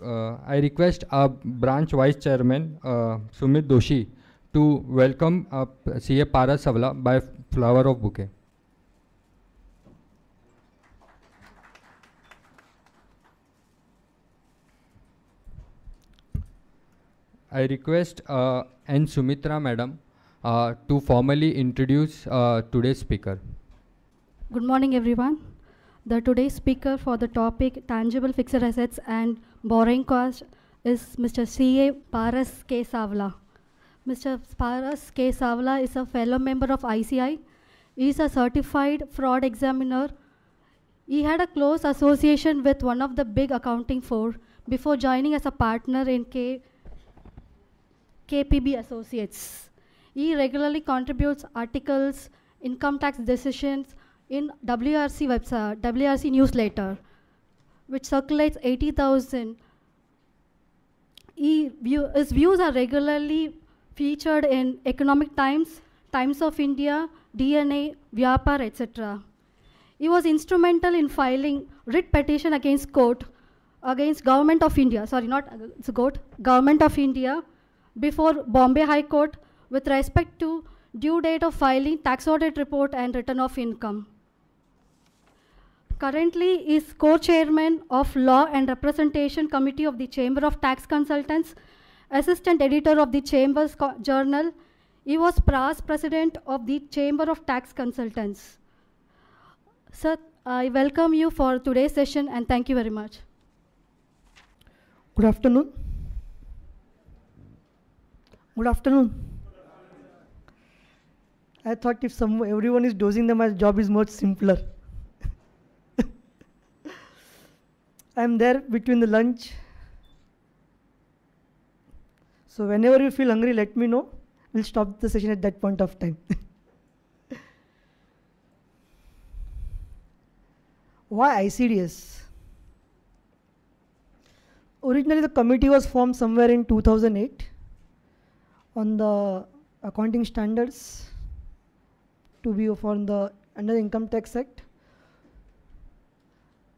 I request our branch vice chairman, Sumit Doshi, to welcome CA Paras Savla by flower of bouquet. I request N. Sumitra madam to formally introduce today's speaker. Good morning, everyone. The today's speaker for the topic tangible fixed assets and borrowing cost is Mr. C.A. Paras K. Savla. Mr. Paras K. Savla is a fellow member of ICI. He is a certified fraud examiner. He had a close association with one of the big accounting firms before joining as a partner in KPB Associates. He regularly contributes articles, income tax decisions in WRC website, WRC newsletter, which circulates 80,000. His views are regularly featured in Economic Times, Times of India, DNA, Vyapar, etc. He was instrumental in filing writ petition against Government of India, Government of India before Bombay High Court with respect to due date of filing tax audit report and return of income. Currently is co-chairman of Law and Representation Committee of the Chamber of Tax Consultants, assistant editor of the Chamber's Journal. He was past president of the Chamber of Tax Consultants. Sir, I welcome you for today's session and thank you very much. Good afternoon. Good afternoon. I thought if everyone is dosing them, my job is much simpler. I'm there between the lunch. So whenever you feel hungry, let me know. We'll stop the session at that point of time. Why ICDS? Originally, the committee was formed somewhere in 2008 on the accounting standards to be under the Income Tax Act.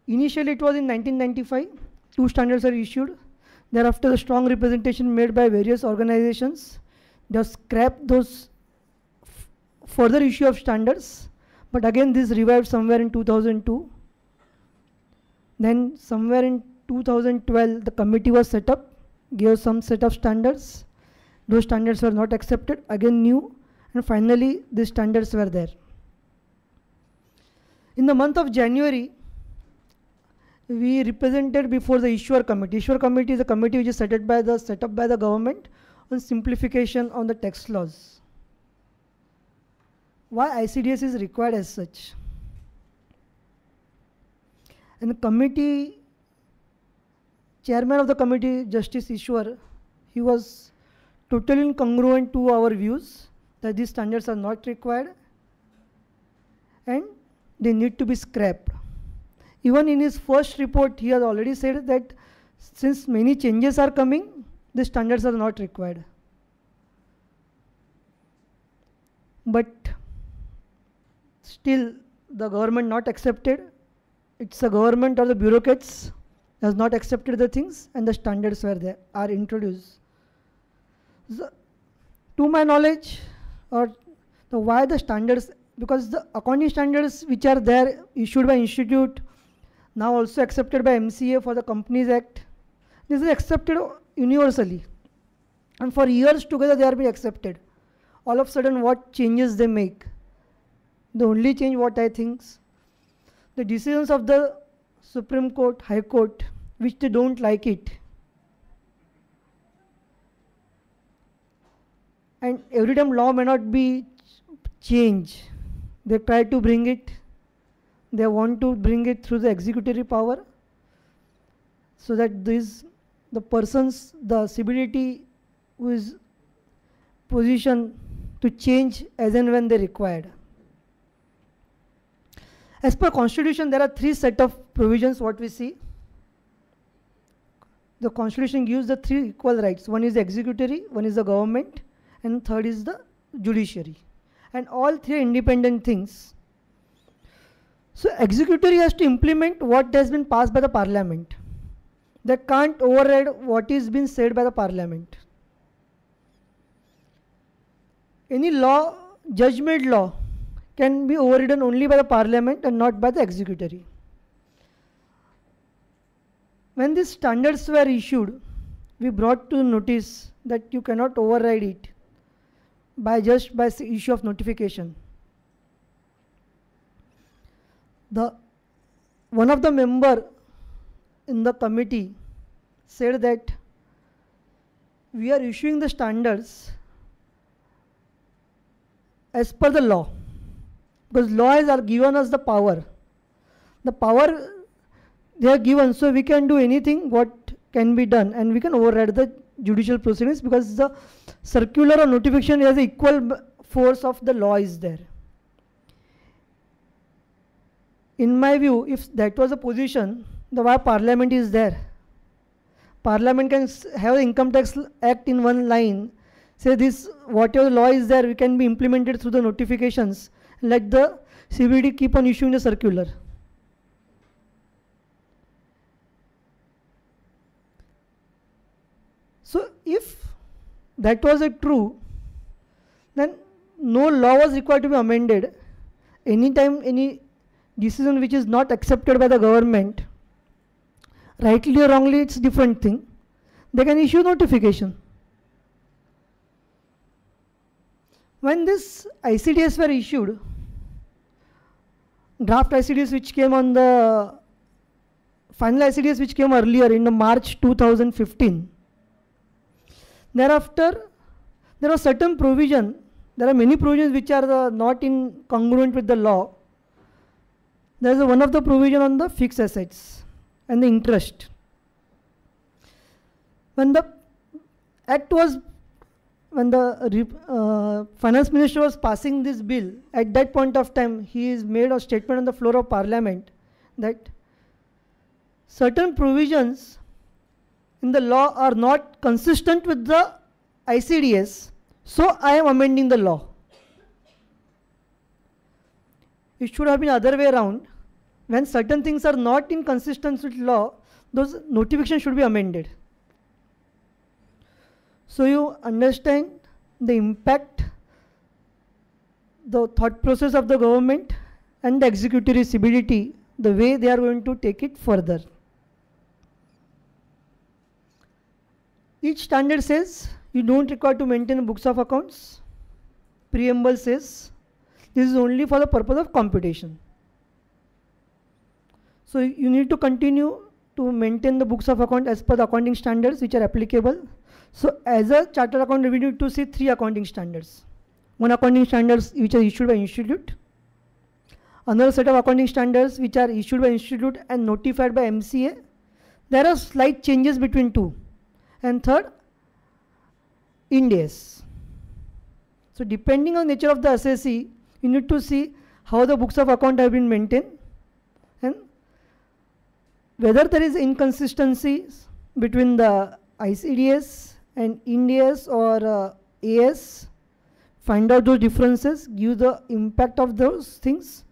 Initially, it was in 1995. 2 standards are issued. Thereafter, the strong representation made by various organizations. They have scrapped those further issue of standards. But again, this revived somewhere in 2002. Then somewhere in 2012, the committee was set up, gave some set of standards. Those standards were not accepted, again new, and finally these standards were there. In the month of January, we represented before the Issuer Committee. Issuer Committee is a committee which is set up by the government on simplification on the tax laws. Why ICDS is required as such? And the committee, chairman of the committee, Justice Issuer, he was totally incongruent to our views that these standards are not required and they need to be scrapped. Even in his first report, he has already said that since many changes are coming, the standards are not required. But still, the government not accepted. It's the government or the bureaucrats has not accepted the things, and the standards were there, are introduced. So, to my knowledge, why the standards, because the accounting standards which are there issued by institute, now also accepted by MCA for the Companies Act, this is accepted universally. And for years together they are being accepted. All of a sudden what changes they make? The only change what I think, the decisions of the Supreme Court, High Court, which they don't like it. And every time law may not be changed. They try to bring it, they want to bring it through the executory power, so that the persons, the CBDT who is position to change as and when they required. As per Constitution, there are 3 set of provisions what we see. The Constitution gives the 3 equal rights. One is the executory, one is the government, and third is the judiciary. And all 3 are independent things. So executory has to implement what has been passed by the parliament. They can't override what is being said by the parliament. Any law, judge-made law, can be overridden only by the parliament and not by the executory. When these standards were issued, we brought to notice that you cannot override it by just by the issue of notification. One of the member in the committee said that we are issuing the standards as per the law, because laws are given us the power. The power they are given, so we can do anything what can be done, and we can override the judicial proceedings because the circular or notification has equal force of the law is there. In my view, if that was a position, the why parliament is there. Parliament can have the income tax act in one line, say this whatever law is there, we can be implemented through the notifications. Let the CBD keep on issuing the circular. So if that was true, then no law was required to be amended. Anytime any decision which is not accepted by the government, rightly or wrongly, it's a different thing, they can issue notification. When this ICDS were issued, draft ICDS which came on the final ICDS which came earlier in the March 2015, thereafter there was certain provision, there are many provisions which are not in congruent with the law. There is one of the provision on the fixed assets and the interest. When the act was, when the finance minister was passing this bill, at that point of time he has made a statement on the floor of parliament that certain provisions in the law are not consistent with the ICDS, so I am amending the law. It should have been other way around. When certain things are not in consistence with law, those notifications should be amended. So you understand the impact, the thought process of the government and the executive CBDT, the way they are going to take it further. Each standard says you don't require to maintain books of accounts. Preamble says this is only for the purpose of computation. So you need to continue to maintain the books of account as per the accounting standards which are applicable. So as a chartered accountant, we need to see 3 accounting standards. One accounting standards which are issued by institute, another set of accounting standards which are issued by institute and notified by MCA. There are slight changes between 2. And third, Ind AS. So depending on nature of the assessee, you need to see how the books of account have been maintained and whether there is inconsistencies between the ICDS and Ind AS or AS. Find out those differences, give the impact of those things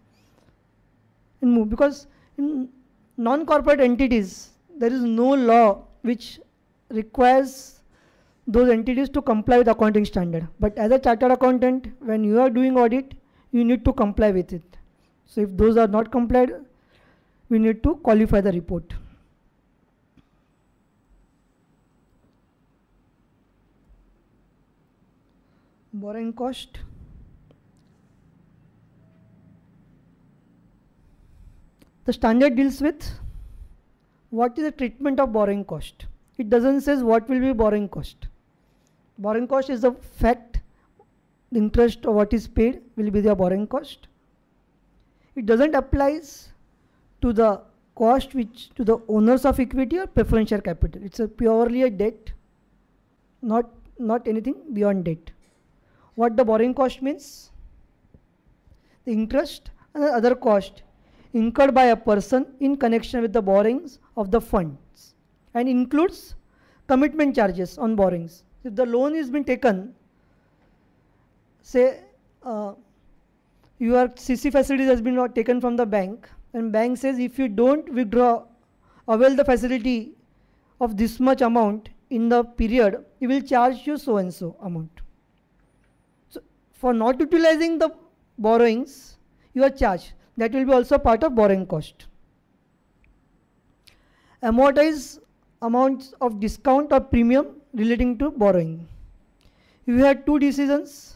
and move. Because in non-corporate entities, there is no law which requires those entities to comply with accounting standard. But as a chartered accountant, when you are doing audit, you need to comply with it. So if those are not complied, we need to qualify the report. Borrowing cost. The standard deals with what is the treatment of borrowing cost. It doesn't say what will be borrowing cost. Borrowing cost is the fact, the interest of what is paid will be the borrowing cost. It doesn't apply to the cost which to the owners of equity or preference share capital. It's purely a debt, not anything beyond debt. What the borrowing cost means? The interest and the other cost incurred by a person in connection with the borrowings of the funds and includes commitment charges on borrowings. If the loan is been taken, say your CC facilities has been not taken from the bank, and bank says if you don't withdraw, avail the facility of this much amount in the period, we will charge you so and so amount. So for not utilizing the borrowings, you are charged. That will be also part of borrowing cost. Amortize amounts of discount or premium relating to borrowing. You had two decisions.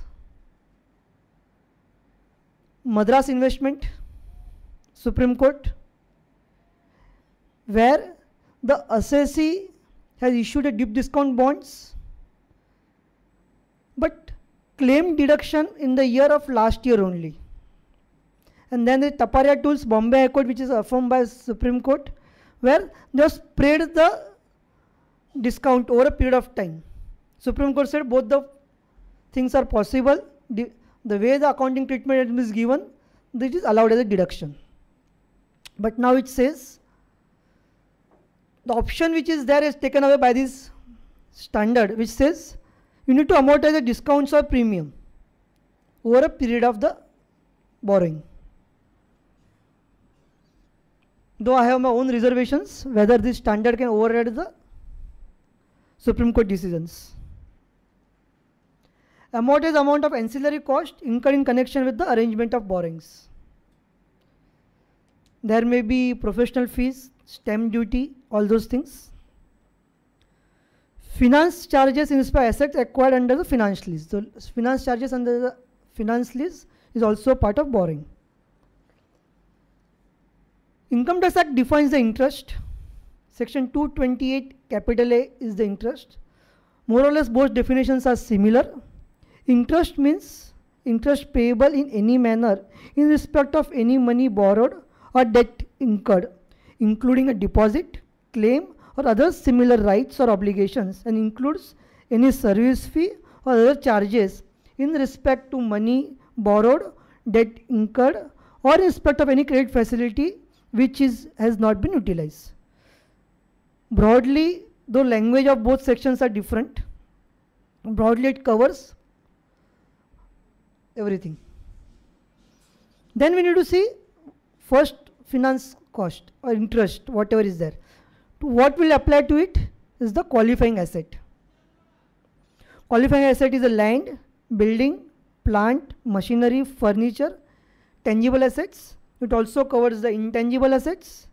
Madras Investment, Supreme Court, where the assessee has issued a deep discount bonds, but claimed deduction in the year of last year only. And then the Taparia Tools Bombay High Court, which is affirmed by Supreme Court, where they have spread the discount over a period of time. Supreme Court said both the things are possible. The way the accounting treatment is given, this is allowed as a deduction. But now it says the option which is there is taken away by this standard, which says you need to amortize the discounts or premium over a period of the borrowing. Though I have my own reservations whether this standard can override the Supreme Court decisions. Amortize amount of ancillary cost incurred in connection with the arrangement of borrowings. There may be professional fees, stamp duty, all those things. Finance charges in respect of assets acquired under the finance lease. So finance charges under the finance lease is also part of borrowing. Income Tax Act defines the interest. Section 228 capital A is the interest. More or less both definitions are similar. Interest means interest payable in any manner in respect of any money borrowed or debt incurred, including a deposit, claim or other similar rights or obligations, and includes any service fee or other charges in respect to money borrowed, debt incurred, or in respect of any credit facility which has not been utilized. Broadly, though language of both sections are different, broadly it covers everything. Then we need to see first finance cost or interest, whatever is there. What will apply to it is the qualifying asset. Qualifying asset is a land, building, plant, machinery, furniture, tangible assets. It also covers the intangible assets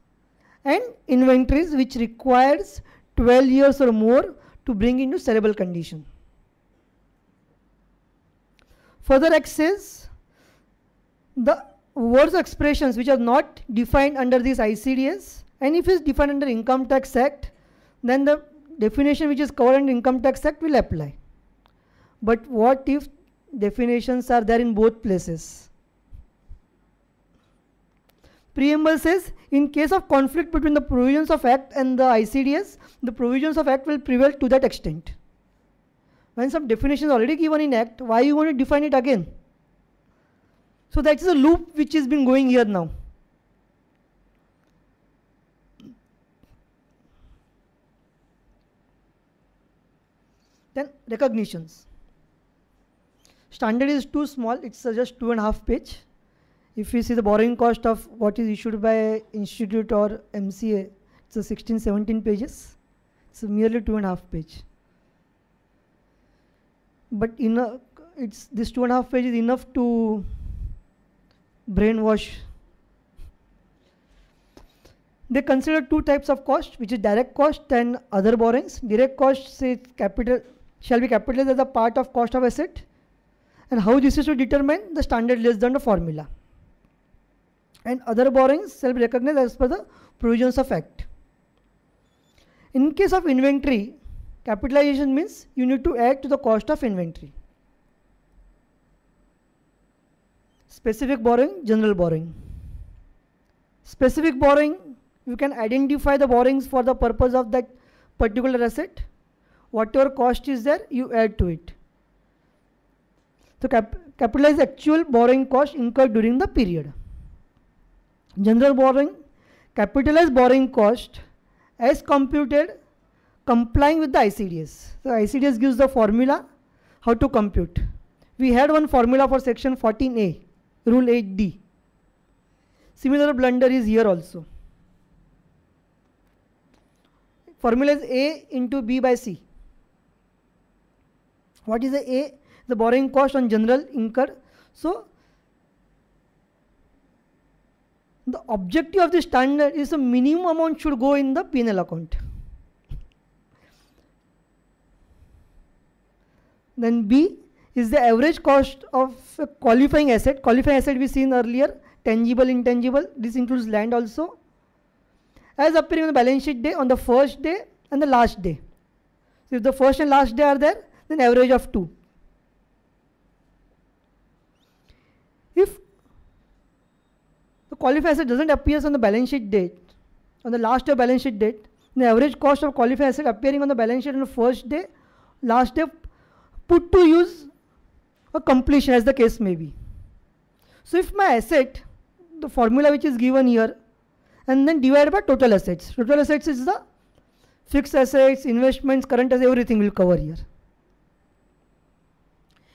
and inventories which requires 12 years or more to bring into sellable condition. Further Act says the words or expressions which are not defined under this ICDS, and if it is defined under Income Tax Act, then the definition which is covered under Income Tax Act will apply. But what if definitions are there in both places? Preamble says, in case of conflict between the provisions of Act and the ICDS, the provisions of Act will prevail to that extent. When some definition is already given in Act, why you want to define it again? So that is a loop which has been going here now. Then recognitions. Standard is too small, it's just 2.5 page. If you see the borrowing cost of what is issued by institute or MCA, it's a 16-17 pages. It's merely 2.5 page. But this 2.5 page is enough to brainwash. They consider two types of cost, which is direct cost and other borrowings. Direct cost says capital shall be capitalized as a part of cost of asset, and how this is to determine the standard less than the formula. And other borrowings shall be recognized as per the provisions of Act. In case of inventory, capitalization means you need to add to the cost of inventory. Specific borrowing, general borrowing. Specific borrowing, you can identify the borrowings for the purpose of that particular asset. Whatever cost is there, you add to it. So capitalize actual borrowing cost incurred during the period. General borrowing, capitalize borrowing cost as computed complying with the ICDS. So ICDS gives the formula how to compute. We had one formula for section 14A, rule 8D. Similar blunder is here also. formula is A into B by C. What is the A? The borrowing cost on general incurred. So the objective of the standard is the minimum amount should go in the P&L account. Then B is the average cost of a qualifying asset. Qualifying asset we seen earlier, tangible, intangible. This includes land also. As appearing on the balance sheet day on the first day and the last day. So if the first and last day are there, then average of 2. If the qualified asset doesn't appear on the balance sheet date, on the last day balance sheet date, the average cost of qualified asset appearing on the balance sheet on the first day, last day, put to use or completion as the case may be. So if my asset, the formula which is given here, and then divided by total assets. Total assets is the fixed assets, investments, current assets, everything will cover here.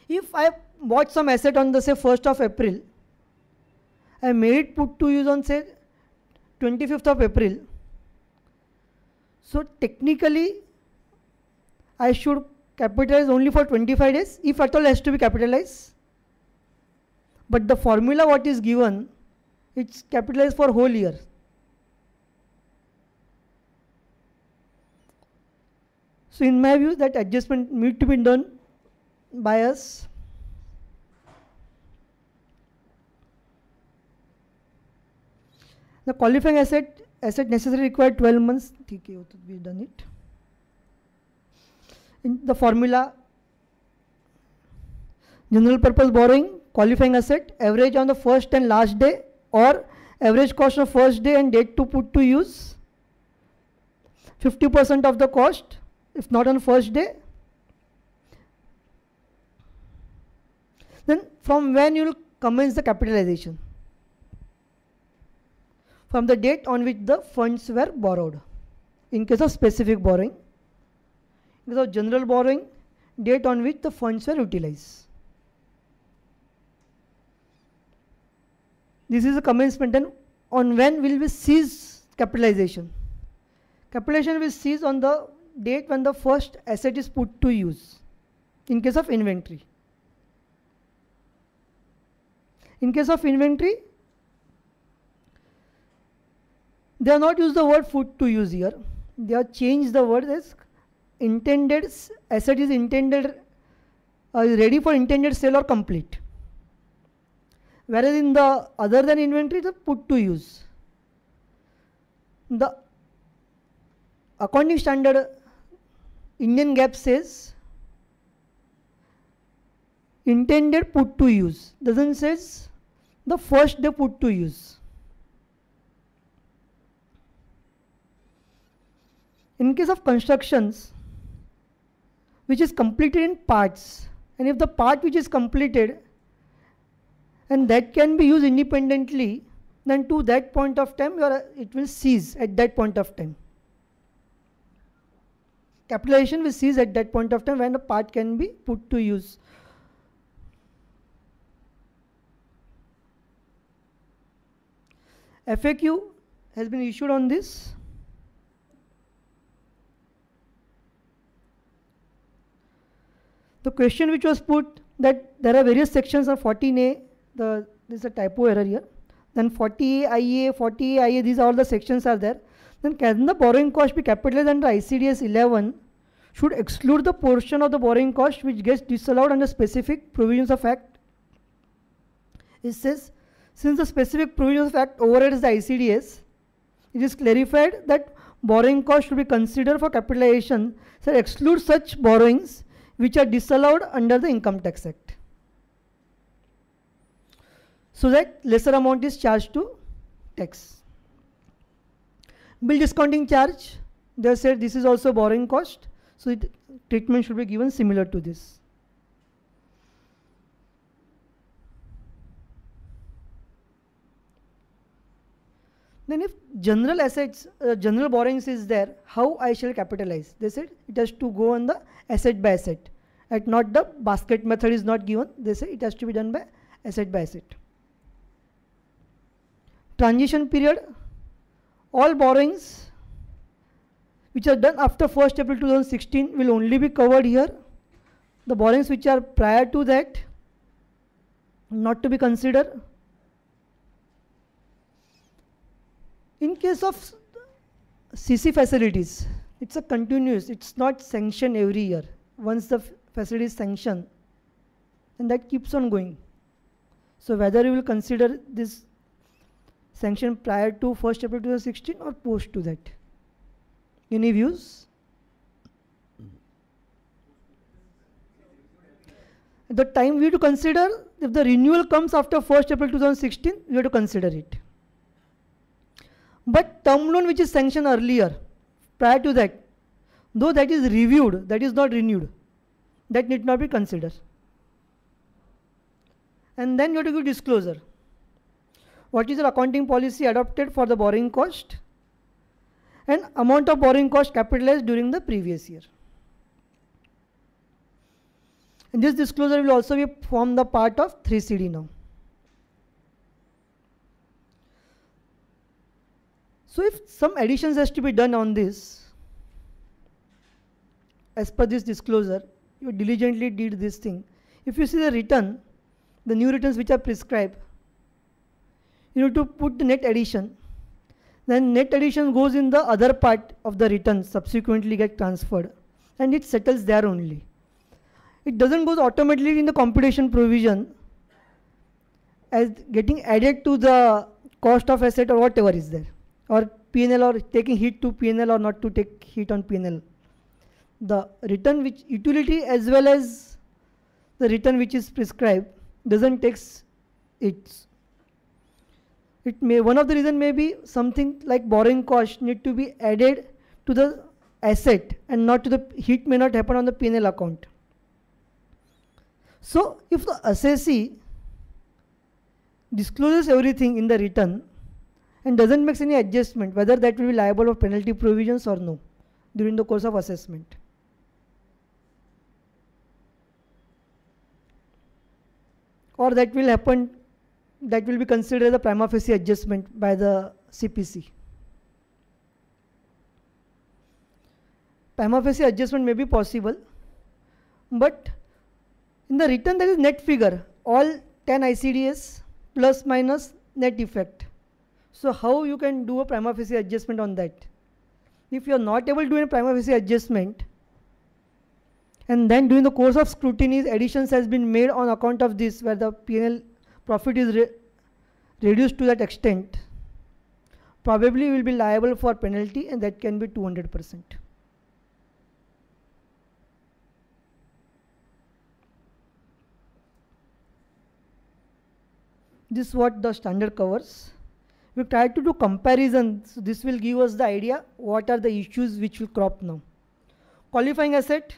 If I bought some asset on the say 1st of April, I made it put to use on say 25th of April. So technically I should capitalize only for 25 days if at all has to be capitalized. But the formula what is given, it's capitalized for whole year. So in my view that adjustment need to be done by us. The qualifying asset necessarily required 12 months. We've done it. In the formula, general purpose borrowing, qualifying asset, average on the first and last day, or average cost of first day and date to put to use, 50% of the cost, if not on first day. Then from when you will commence the capitalization? From the date on which the funds were borrowed. In case of specific borrowing. In case of general borrowing, date on which the funds were utilized. This is a commencement. Then on when will we cease capitalization? Capitalization will cease on the date when the first asset is put to use. In case of inventory. In case of inventory, they have not used the word put to use here. They have changed the word as intended, asset is intended, ready for intended sale or complete. Whereas in the other than inventory, the put to use. The accounting standard Indian GAAP says intended put to use, doesn't says the first day put to use. In case of constructions which is completed in parts, and if the part which is completed and that can be used independently, then to that point of time it will cease at that point of time. Capitalization will cease at that point of time when the part can be put to use. FAQ has been issued on this. The question which was put that there are various sections of 14A, there is a typo error here. Then 40A, IA, 40A, IA, these all the sections are there. Then can the borrowing cost be capitalized under ICDS 11? Should exclude the portion of the borrowing cost which gets disallowed under specific provisions of Act. It says, since the specific provisions of Act overrides the ICDS, it is clarified that borrowing cost should be considered for capitalization, so exclude such borrowings which are disallowed under the Income Tax Act, so that lesser amount is charged to tax. Bill discounting charge, they said this is also borrowing cost, so treatment should be given similar to this. Then if general assets, general borrowings is there, how I shall capitalize? They said it has to go on the asset by asset. And not the basket method is not given. They say it has to be done by asset. Transition period, all borrowings which are done after 1st April 2016 will only be covered here. The borrowings which are prior to that, not to be considered. In case of CC facilities, it's a continuous, it's not sanctioned every year. Once the facility is sanctioned, and that keeps on going. So whether you will consider this sanction prior to 1st April 2016 or post to that. Any views? At the time we have to consider, if the renewal comes after 1st April 2016, we have to consider it. But term loan which is sanctioned earlier, prior to that, though that is reviewed, that is not renewed, that need not be considered. And then you have to give disclosure. What is the accounting policy adopted for the borrowing cost and amount of borrowing cost capitalized during the previous year. And this disclosure will also form the part of 3CD now. So if some additions has to be done on this, as per this disclosure, you diligently did this thing. If you see the return, the new returns which are prescribed, you need to put the net addition. Then net addition goes in the other part of the return, subsequently get transferred, and it settles there only. It doesn't go automatically in the computation provision as getting added to the cost of asset or whatever is there, or P&L, or taking hit to P&L or not to take hit on P&L. The return which utility as well as the return which is prescribed doesn't take it. It may, one of the reason may be something like borrowing cost need to be added to the asset and not to the hit may not happen on the P&L account. So if the assessee discloses everything in the return and doesn't make any adjustment, whether that will be liable of penalty provisions or no during the course of assessment. Or that will happen, that will be considered as a prima facie adjustment by the CPC. Prima facie adjustment may be possible, but in the return there is net figure, all 10 ICDS plus minus net effect. So how you can do a prima facie adjustment on that? If you are not able to do a prima facie adjustment, and then during the course of scrutiny additions has been made on account of this, where the P&L profit is reduced to that extent, probably will be liable for penalty, and that can be 200%. This is what the standard covers. We try to do comparison, so this will give us the idea what are the issues which will crop now. Qualifying asset,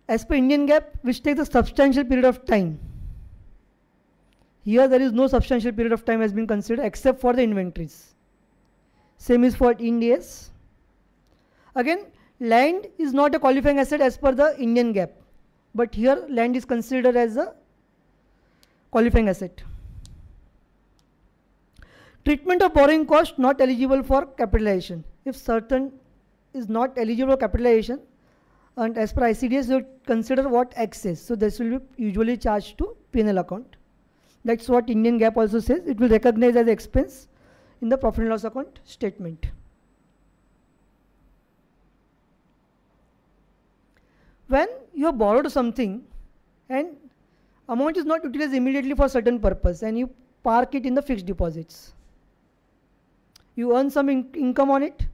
as per Indian GAAP, which takes a substantial period of time. Here there is no substantial period of time has been considered except for the inventories. Same is for Ind AS. Again, land is not a qualifying asset as per the Indian GAAP, but here land is considered as a qualifying asset. Treatment of borrowing cost not eligible for capitalization. If certain is not eligible for capitalization, and as per ICDS, you consider what excess. So this will be usually charged to P&L account. That's what Indian GAAP also says. It will recognize as expense in the profit and loss account statement. When you have borrowed something and amount is not utilized immediately for certain purpose and you park it in the fixed deposits, you earn some income on it.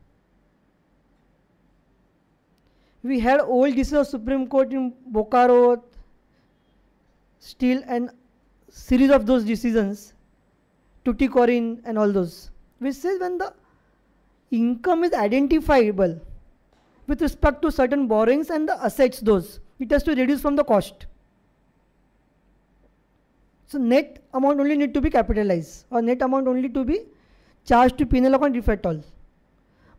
We had old decisions of Supreme Court in Bokaro, Steel, and series of those decisions, Tuticorin and all those, which says when the income is identifiable with respect to certain borrowings and the assets, those, it has to reduce from the cost. So net amount only need to be capitalized, or net amount only to be charged to P&L account if at all.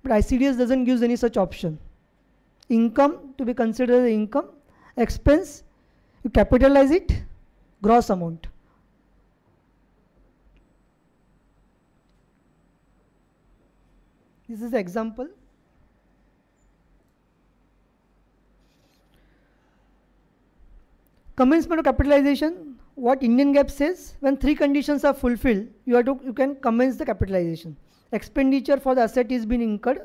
But ICDS doesn't give any such option. Income to be considered as income, expense, you capitalize it, gross amount. This is the example. Commencement of capitalization, what Indian GAAP says, when three conditions are fulfilled, you can commence the capitalization. Expenditure for the asset is being incurred,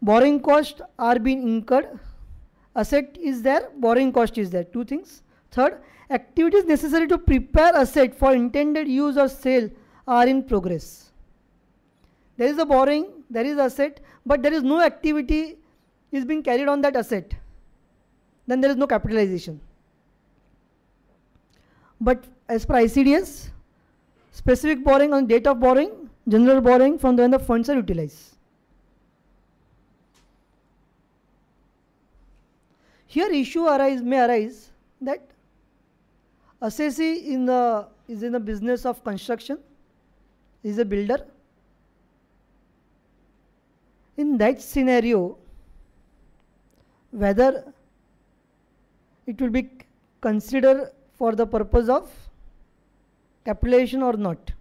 borrowing costs are being incurred, asset is there, borrowing cost is there, two things. Third, activities necessary to prepare asset for intended use or sale are in progress. There is a borrowing, there is asset, but there is no activity is being carried on that asset. Then there is no capitalization. But as per ICDS, specific borrowing on date of borrowing, general borrowing from when the funds are utilized. Here issue may arise that assessee is in the business of construction, is a builder. In that scenario, whether it will be considered for the purpose of capitalization or not.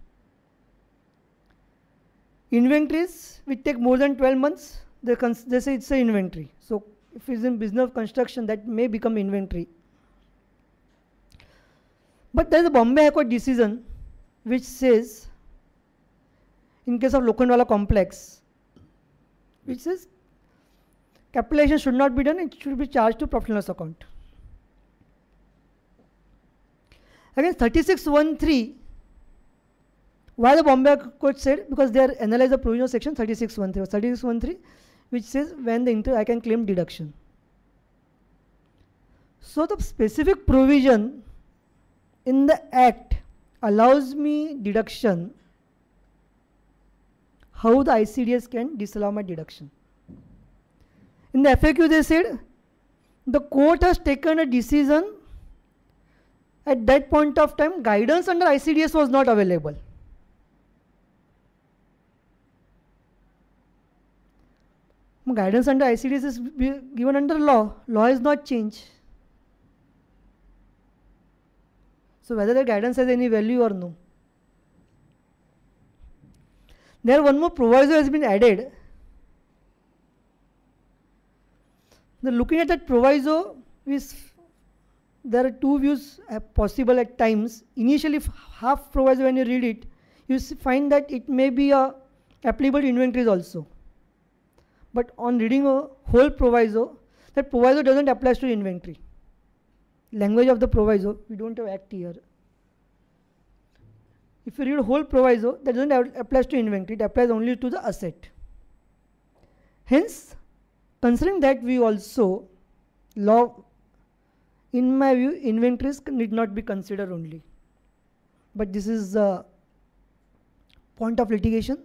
Inventories which take more than 12 months, they say it's an inventory. So if it's in business of construction, that may become inventory. But there is a Bombay High Court decision which says, in case of Lokhandwala complex, which says capitalization should not be done, it should be charged to profit and loss account. Again, 3613, why the Bombay Court said? Because they are analyzed the provision of section 3613 or 3613, which says when the I can claim deduction. So the specific provision in the Act allows me deduction. How the ICDS can disallow my deduction? In the FAQ they said the court has taken a decision. At that point of time, guidance under ICDS was not available. Guidance under ICDS is given under law. Law is not changed. So whether the guidance has any value or no. There one more proviso has been added. Looking at that proviso, there are two views possible at times. Initially, half proviso, when you read it, you find that it may be applicable to inventories also. But on reading a whole proviso, that proviso doesn't apply to inventory. Language of the proviso, we don't have Act here. If you read a whole proviso, that doesn't apply to inventory, it applies only to the asset. Hence, considering that view also, law, in my view, inventories need not be considered only. But this is the point of litigation.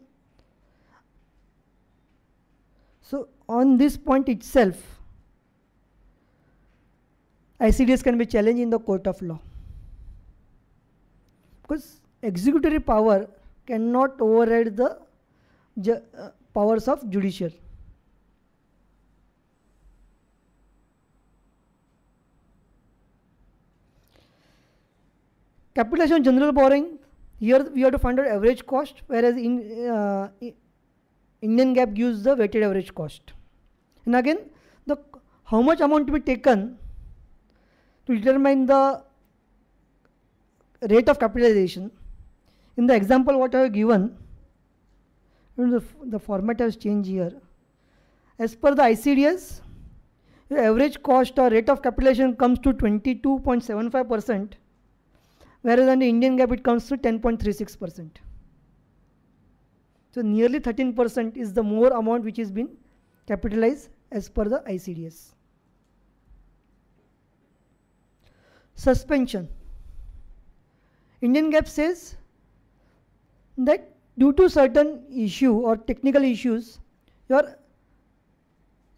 So on this point itself, ICDS can be challenged in the court of law. Because executory power cannot override the powers of judicial. Capitalization general borrowing, here we have to find out average cost, whereas in Indian GAAP gives the weighted average cost. And again, how much amount to be taken to determine the rate of capitalization. In the example what I have given, the format has changed here. As per the ICDS, the average cost or rate of capitalization comes to 22.75%. Whereas under Indian GAAP it comes to 10.36%. So nearly 13% is the more amount which is been capitalized as per the ICDS. Suspension. Indian GAAP says that due to certain issue or technical issues, your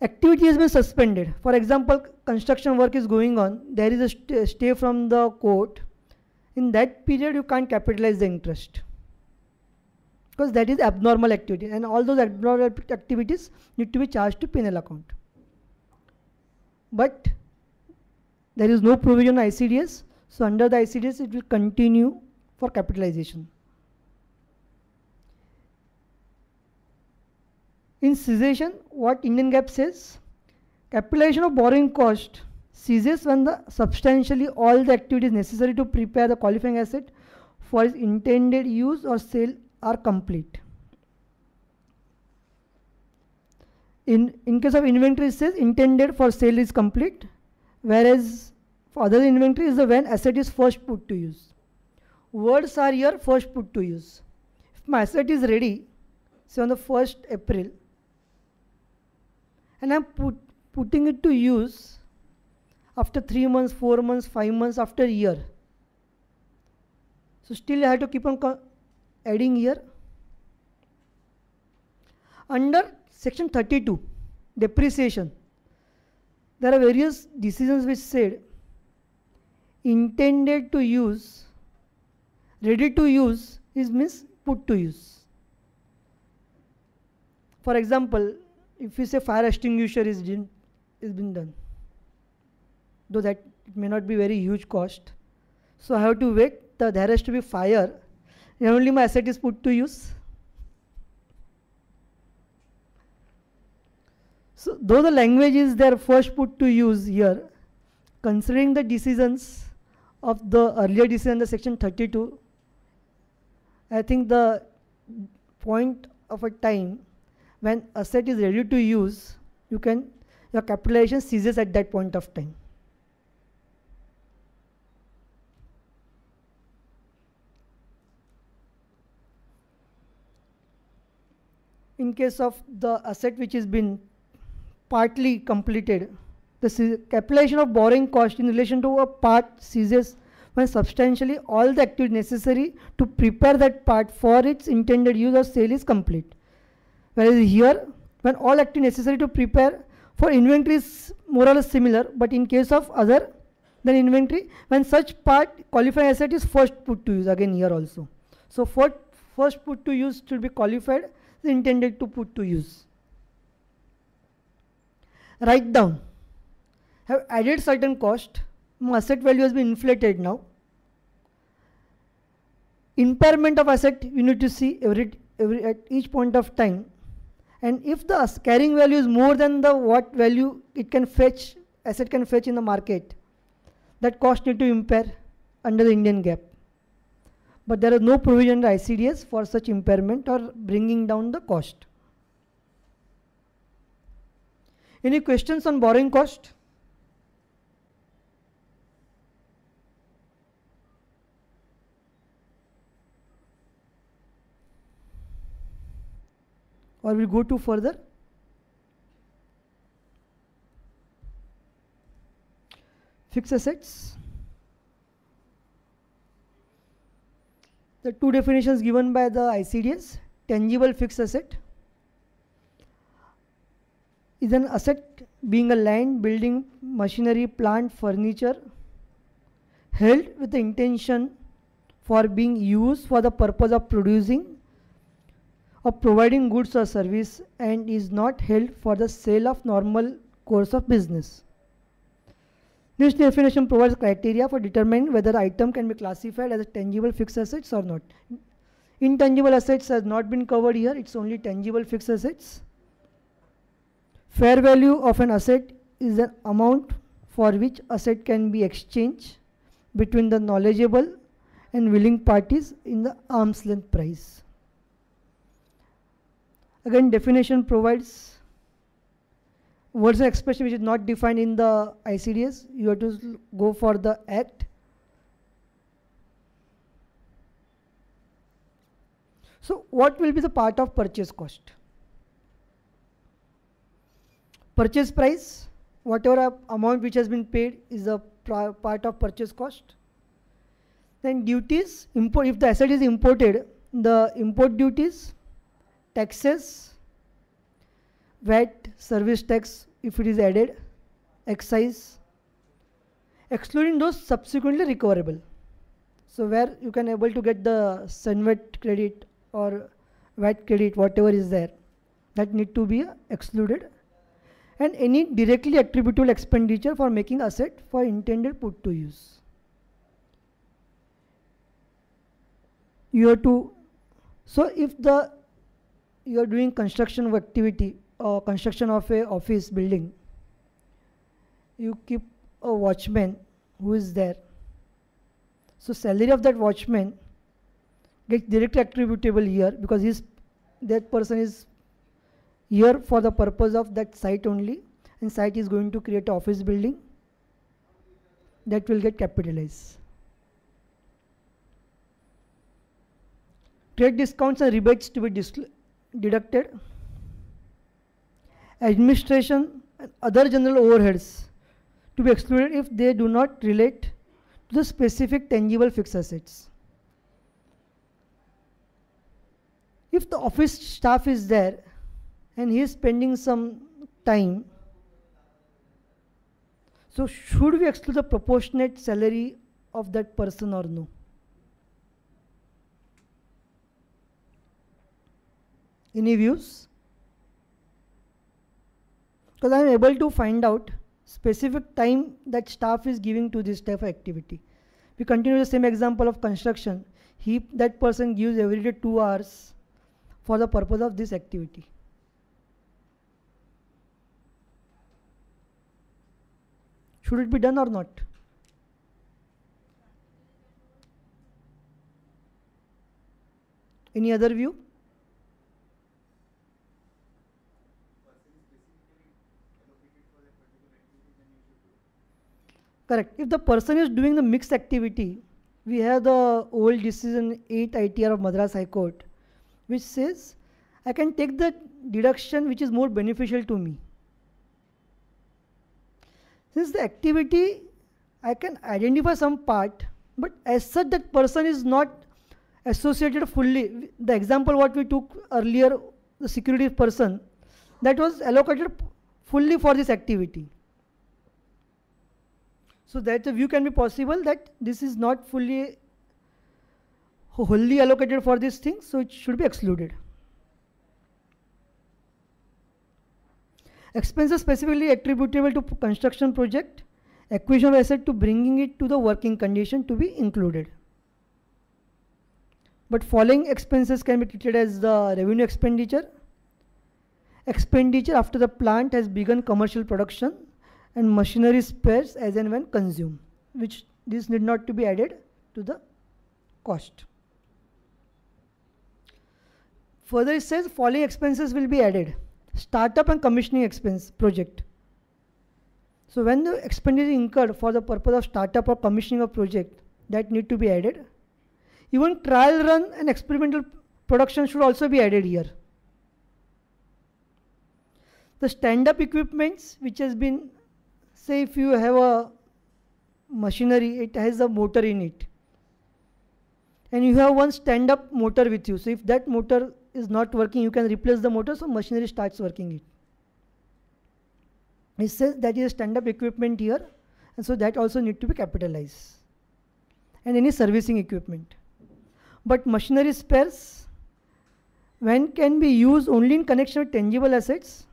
activity has been suspended. For example, construction work is going on, there is a stay from the court. In that period, you can't capitalize the interest because that is abnormal activity, and all those abnormal activities need to be charged to penal account. But there is no provision on ICDS, so under the ICDS it will continue. 4. Capitalization. In cessation, what Indian GAAP says, capitalization of borrowing cost ceases when the substantially all the activities necessary to prepare the qualifying asset for its intended use or sale are complete. In case of inventory, it says intended for sale is complete, whereas for other inventory is the when asset is first put to use. Words are here first put to use. If my asset is ready, say on the 1st April, and I'm putting it to use after 3 months, 4 months, 5 months, after a year. So still I have to keep on adding here. Under section 32, depreciation, there are various decisions which said intended to use, ready to use is means put to use. For example, if you say fire extinguisher is been done, though that it may not be very huge cost, so I have to wait, there has to be fire, and only my asset is put to use. So though the language is there first put to use here, considering the decisions of the earlier decision, the section 32, I think the point of a time when asset is ready to use, your capitalization ceases at that point of time. In case of the asset which has been partly completed, the capitalization of borrowing cost in relation to a part ceases when substantially all the activities necessary to prepare that part for its intended use or sale is complete. Whereas here, when all activities necessary to prepare for inventory is more or less similar, but in case of other than inventory, when such part qualifying asset is first put to use, again here also. So first put to use should be qualified, is intended to put to use. Write down, have added certain cost, my asset value has been inflated now. Impairment of asset you need to see at each point of time, and if the carrying value is more than the what value it can fetch, asset can fetch in the market, that cost need to impair under the Indian GAAP. But there is no provision in the ICDS for such impairment or bringing down the cost. Any questions on borrowing cost? Or we'll go to further. Fixed assets. The two definitions given by the ICDS. Tangible fixed asset is an asset being a land, building, machinery, plant, furniture held with the intention for being used for the purpose of producing or providing goods or service and is not held for the sale of normal course of business. This definition provides criteria for determining whether item can be classified as a tangible fixed assets or not. Intangible assets has not been covered here, it's only tangible fixed assets. Fair value of an asset is an amount for which asset can be exchanged between the knowledgeable and willing parties in the arm's length price. Again, definition provides words and expression which is not defined in the ICDS. You have to go for the Act. So what will be the part of purchase cost? Purchase price, whatever amount which has been paid is a part of purchase cost. Then duties, import, if the asset is imported, the import duties, taxes, VAT, service tax if it is added, excise, excluding those subsequently recoverable. So where you can able to get the SENVAT credit or VAT credit, whatever is there, that need to be excluded. And any directly attributable expenditure for making asset for intended put to use. You have to, so if you are doing construction activity construction of a office building, you keep a watchman who is there. So salary of that watchman gets directly attributable here because that person is here for the purpose of that site only, and site is going to create an office building that will get capitalized. Trade discounts and rebates to be deducted. Administration and other general overheads to be excluded if they do not relate to the specific tangible fixed assets. If the office staff is there and he is spending some time, so should we exclude the proportionate salary of that person or no? Any views? Because I am able to find out specific time that staff is giving to this type of activity. We continue the same example of construction. That person gives every day 2 hours for the purpose of this activity. Should it be done or not? Any other view? Correct. If the person is doing the mixed activity, we have the old decision 8 ITR of Madras High Court, which says I can take the deduction which is more beneficial to me. Since the activity, I can identify some part, but as such that person is not associated fully. The example what we took earlier, the security person, that was allocated fully for this activity. So that the view can be possible that this is not fully wholly allocated for this thing, so it should be excluded. Expenses specifically attributable to construction project, acquisition of asset to bringing it to the working condition to be included. But following expenses can be treated as the revenue expenditure. Expenditure after the plant has begun commercial production, and machinery spares as and when consumed, which this need not to be added to the cost. Further it says following expenses will be added. Startup and commissioning expense project. So when the expenditure incurred for the purpose of startup or commissioning of project, that need to be added. Even trial run and experimental production should also be added here. The stand-up equipments which has been, say if you have a machinery, it has a motor in it, and you have one stand-up motor with you. So if that motor is not working, you can replace the motor, so machinery starts working it. It says that is a stand-up equipment here, and so that also need to be capitalized. And any servicing equipment. But machinery spares, when can be used only in connection with tangible assets,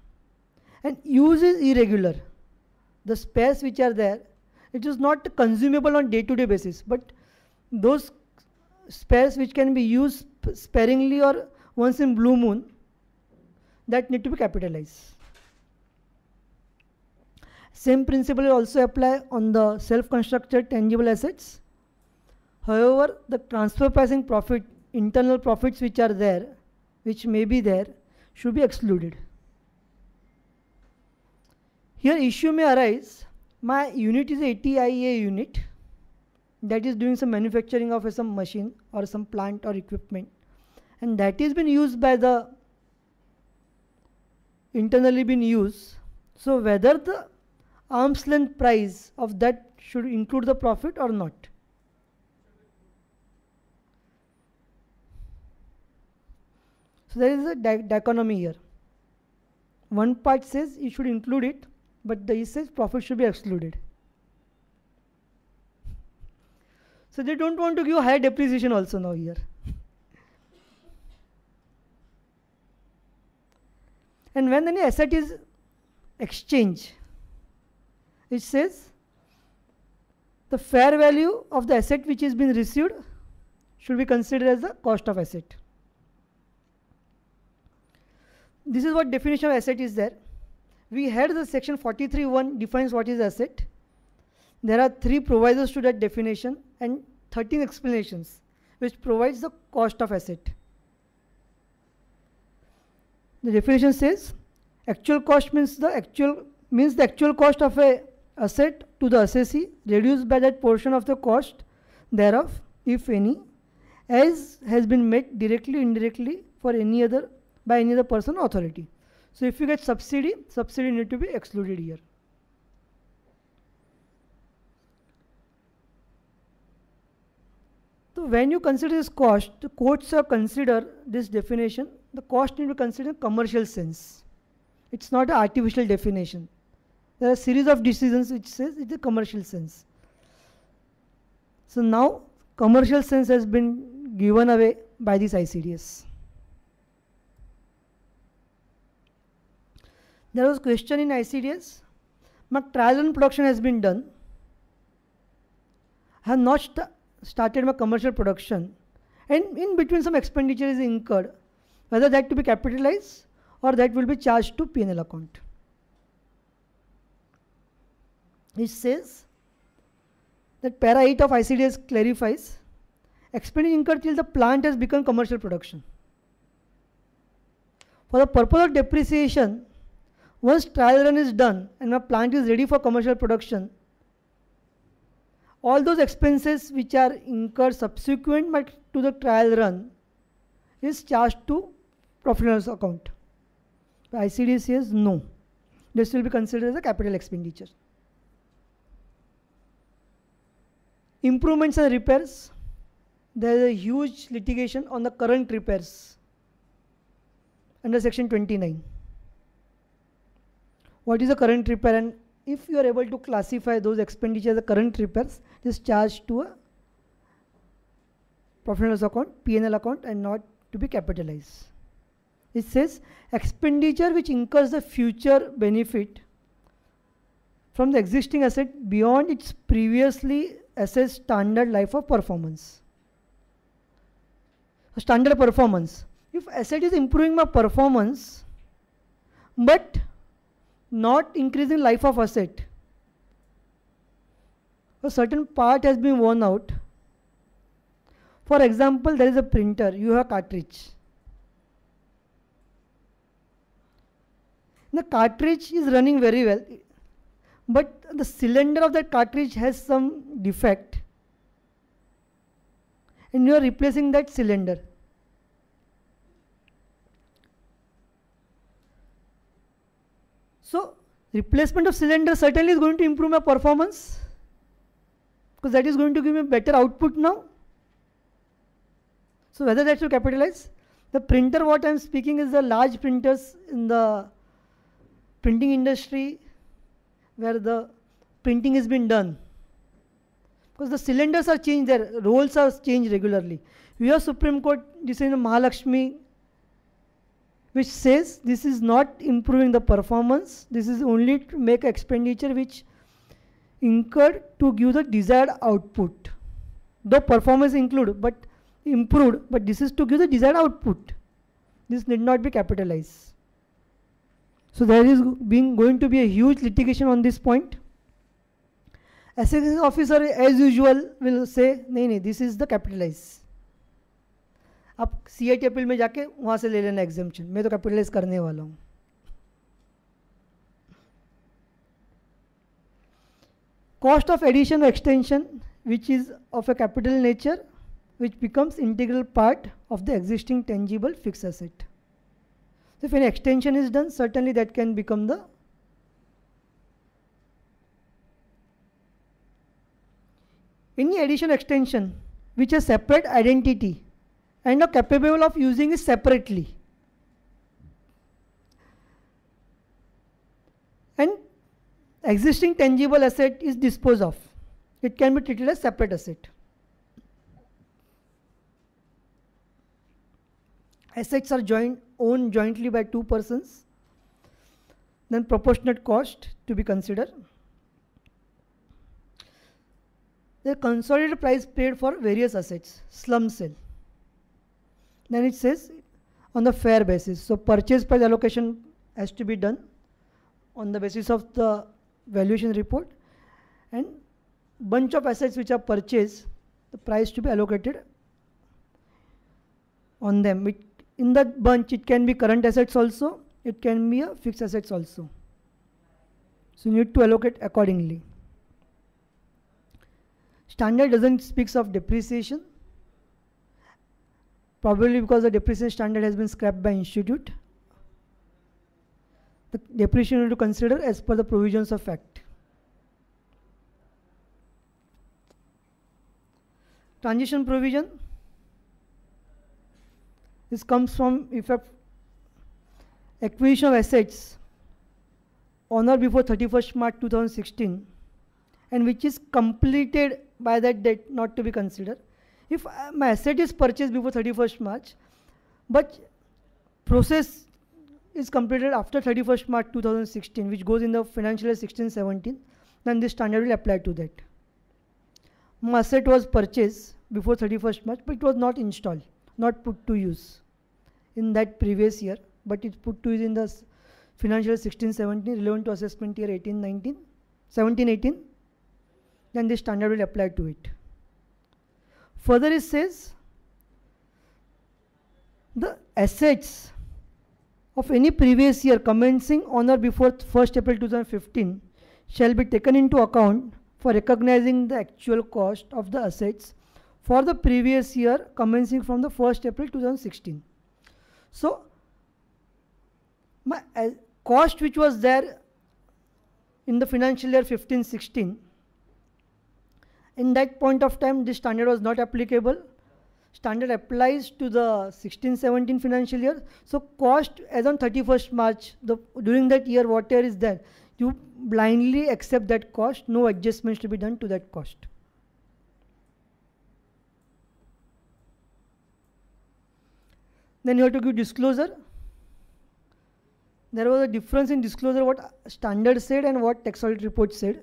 and use is irregular. The spares which are there, it is not consumable on day-to-day basis, but those spares which can be used sparingly or once in blue moon, that need to be capitalized. Same principle will also apply on the self-constructed tangible assets. However, the transfer pricing profit, internal profits which are there, which may be there, should be excluded. Here issue may arise, my unit is a ATIA unit that is doing some manufacturing of some machine or some plant or equipment, and that is been used by the internally been used. So whether the arm's length price of that should include the profit or not. So there is a dichotomy here. One part says you should include it, but the says profit should be excluded. So they don't want to give higher depreciation also now here. And when any asset is exchanged, it says the fair value of the asset which is being received should be considered as the cost of asset. this is what definition of asset is there. We had the section 43(1) defines what is asset. There are 3 provisos to that definition and 13 explanations which provides the cost of asset. The definition says actual cost means the actual cost of a asset to the assessee reduced by that portion of the cost thereof, if any, as has been made directly or indirectly by any other person or authority. So if you get subsidy need to be excluded here. So when you consider this cost, the courts have considered this definition. The cost need to be considered in commercial sense. It's not an artificial definition. There are a series of decisions which says it's a commercial sense. So now commercial sense has been given away by this ICDS. There was a question in ICDS. My trial run production has been done. I have not started my commercial production, and in between some expenditure is incurred, whether that to be capitalized or that will be charged to P&L account. It says that para 8 of ICDS clarifies expenditure incurred till the plant has become commercial production. For the purpose of depreciation, once trial run is done and my plant is ready for commercial production, all those expenses which are incurred subsequent to the trial run is charged to profit and loss account. The ICD says no, this will be considered as a capital expenditure. Improvements and repairs. There is a huge litigation on the current repairs under section 29. What is a current repair, and if you are able to classify those expenditures as current repairs, it is charged to a profit and loss account, P&L account, and not to be capitalized. It says expenditure which incurs the future benefit from the existing asset beyond its previously assessed standard life of performance. Standard performance. If asset is improving my performance but not increasing life of asset, a certain part has been worn out. For example, there is a printer, you have a cartridge. The cartridge is running very well, but the cylinder of that cartridge has some defect and you are replacing that cylinder. So replacement of cylinder certainly is going to improve my performance, because that is going to give me better output now. So whether that should capitalize. The printer what I am speaking is the large printers in the printing industry where the printing has been done, because the cylinders are changed, their rolls are changed regularly. We have Supreme Court decision Mahalakshmi which says this is not improving the performance, this is only to make expenditure which incurred to give the desired output. The performance improved, but this is to give the desired output. This need not be capitalized. So there is going to be a huge litigation on this point. Assessing officer as usual will say, नहीं, this is the capitalized. आप CIT appeal में जाके वहाँ से ले लेना exemption, मैं तो capitalize करने वाला हूँ. Cost of addition or extension which is of a capital nature, which becomes integral part of the existing tangible fixed asset. So if an extension is done, certainly that can become the any addition extension which has separate identity and are capable of using it separately, and existing tangible asset is disposed of, it can be treated as separate asset. Assets are owned jointly by 2 persons, then proportionate cost to be considered. The consolidated price paid for various assets, slum sale. Then it says on the fair basis. So purchase price allocation has to be done on the basis of the valuation report, and bunch of assets which are purchased, the price to be allocated on them. In that bunch, it can be current assets also, it can be a fixed assets also. So you need to allocate accordingly. Standard doesn't speaks of depreciation, probably because the depreciation standard has been scrapped by institute. The depreciation you need to consider as per the provisions of Act. Transition provision. This comes from effect acquisition of assets on or before 31st March 2016, and which is completed by that date not to be considered. If my asset is purchased before 31st March, but process is completed after 31st March 2016, which goes in the financial year 16-17, then this standard will apply to that. My asset was purchased before 31st March, but it was not installed, not put to use in that previous year, but it's put to use in the financial year 16-17, relevant to assessment year 18-19, 17-18, then this standard will apply to it. Further it says, the assets of any previous year commencing on or before 1st April 2015 shall be taken into account for recognizing the actual cost of the assets for the previous year commencing from the 1st April 2016. So, my cost which was there in the financial year 15-16, in that point of time this standard was not applicable. Standard applies to the 16-17 financial year. So cost as on 31st March, during that year whatever is there, you blindly accept that cost, no adjustments to be done to that cost. Then you have to give disclosure. There was a difference in disclosure what standard said and what tax audit report said.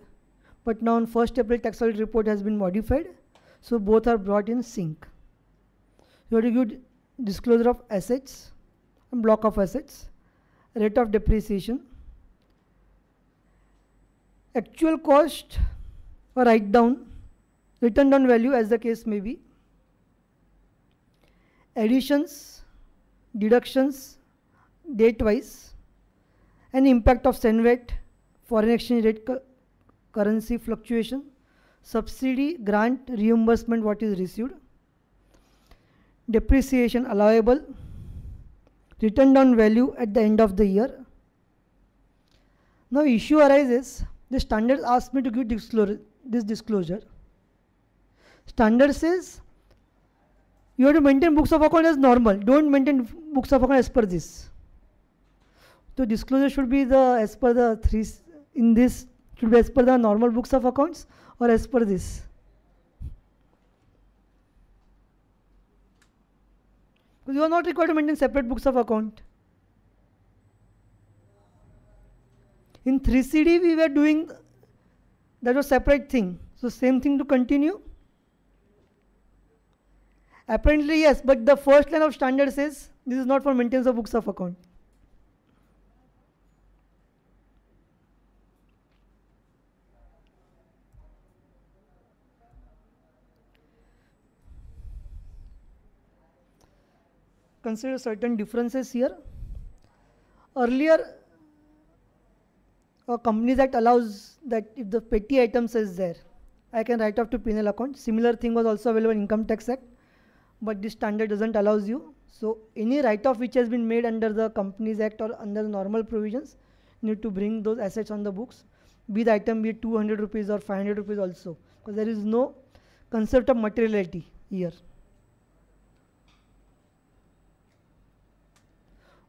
But now on 1st April tax audit report has been modified. So both are brought in sync. You have to give disclosure of assets and block of assets, rate of depreciation, actual cost or write down, written down value as the case may be, additions, deductions, date wise, and impact of CENVAT, foreign exchange rate currency fluctuation, subsidy, grant, reimbursement what is received, depreciation allowable, written down value at the end of the year. Now issue arises, the standard asks me to give this disclosure. Standard says you have to maintain books of account as normal, don't maintain books of account as per this. So disclosure should be as per the three, in this should be as per the normal books of accounts or as per this. Because you are not required to maintain separate books of account. In 3CD we were doing, that was separate thing. So same thing to continue. Apparently yes, but the first line of standard says this is not for maintenance of books of account. Consider certain differences here. Earlier, Companies Act allows that if the petty items is there, I can write off to P&L account. Similar thing was also available in Income Tax Act, but this standard doesn't allow you. So any write-off which has been made under the Companies Act or under the normal provisions, you need to bring those assets on the books, be the item be 200 rupees or 500 rupees also, because there is no concept of materiality here.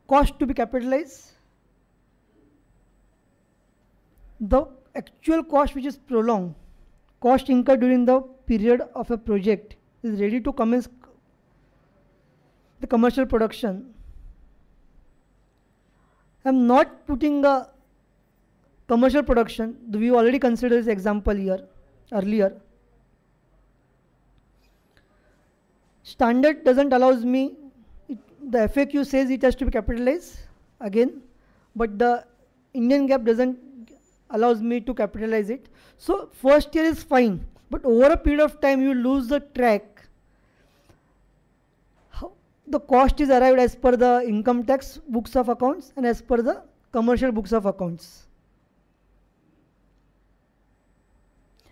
Cost to be capitalized. The actual cost which is prolonged, cost incurred during the period of a project is ready to commence the commercial production. I am not putting the commercial production, we already considered this example here earlier. Standard doesn't allow me, the FAQ says it has to be capitalized again, but the Indian GAAP doesn't allows me to capitalize it. So first year is fine, but over a period of time you lose the track. How the cost is arrived as per the income tax books of accounts and as per the commercial books of accounts.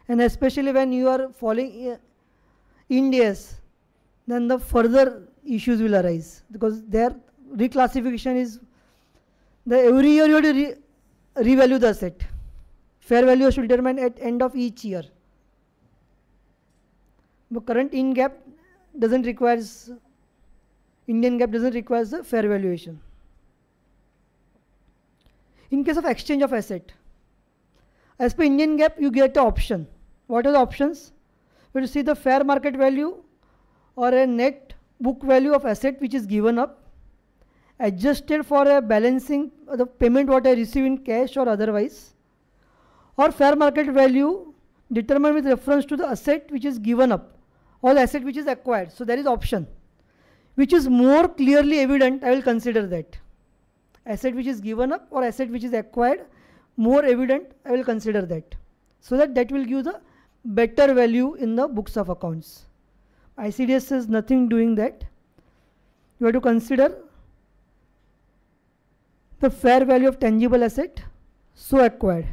And especially when you are following Ind AS, then the further issues will arise, because their reclassification is every year you have to revalue the asset. Fair value should determine at end of each year. The current Indian GAAP doesn't require the fair valuation. In case of exchange of asset, as per Indian GAAP, you get an option. What are the options? You will see the fair market value or a net book value of asset which is given up, adjusted for a balancing the payment what I receive in cash or otherwise, or fair market value determined with reference to the asset which is given up or the asset which is acquired. So there is option. Which is more clearly evident, I will consider that. Asset which is given up or asset which is acquired, more evident, I will consider that. So that will give the better value in the books of accounts. ICDS says nothing doing that. You have to consider the fair value of tangible asset so acquired.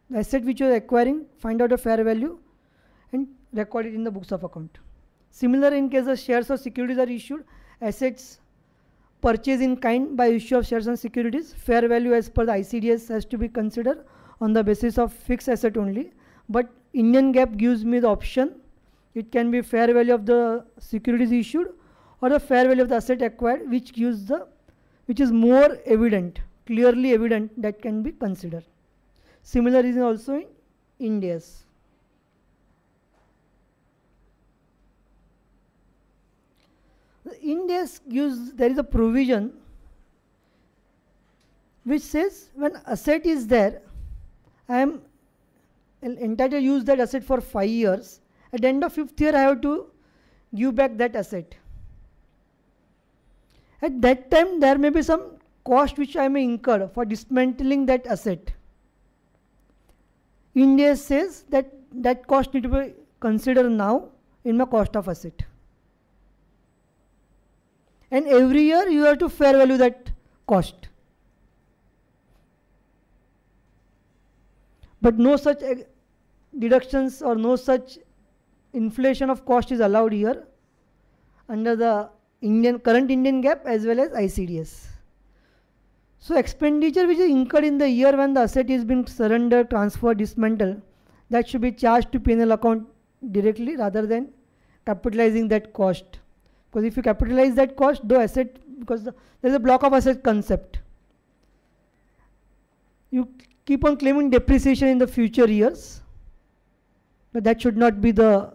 The asset which you are acquiring, find out the fair value and record it in the books of account. Similar in case of shares or securities are issued, assets purchased in kind by issue of shares and securities, fair value as per the ICDS has to be considered on the basis of fixed asset only. But Indian GAAP gives me the option. It can be fair value of the securities issued or the fair value of the asset acquired, which is more evident, clearly evident, that can be considered. Similar is also in Ind AS. The Ind AS gives, there is a provision which says when asset is there, I am entitled to use that asset for 5 years. At the end of 5th year, I have to give back that asset. At that time, there may be some cost which I may incur for dismantling that asset. Ind AS says that that cost need to be considered now in my cost of asset. And every year you have to fair value that cost. But no such deductions or no such inflation of cost is allowed here under the current Indian GAAP as well as ICDS. So expenditure which is incurred in the year when the asset is being surrendered, transferred, dismantled, that should be charged to P&L account directly rather than capitalizing that cost. Because if you capitalize that cost, the asset, because there is a block of asset concept, you keep on claiming depreciation in the future years, but that should not be the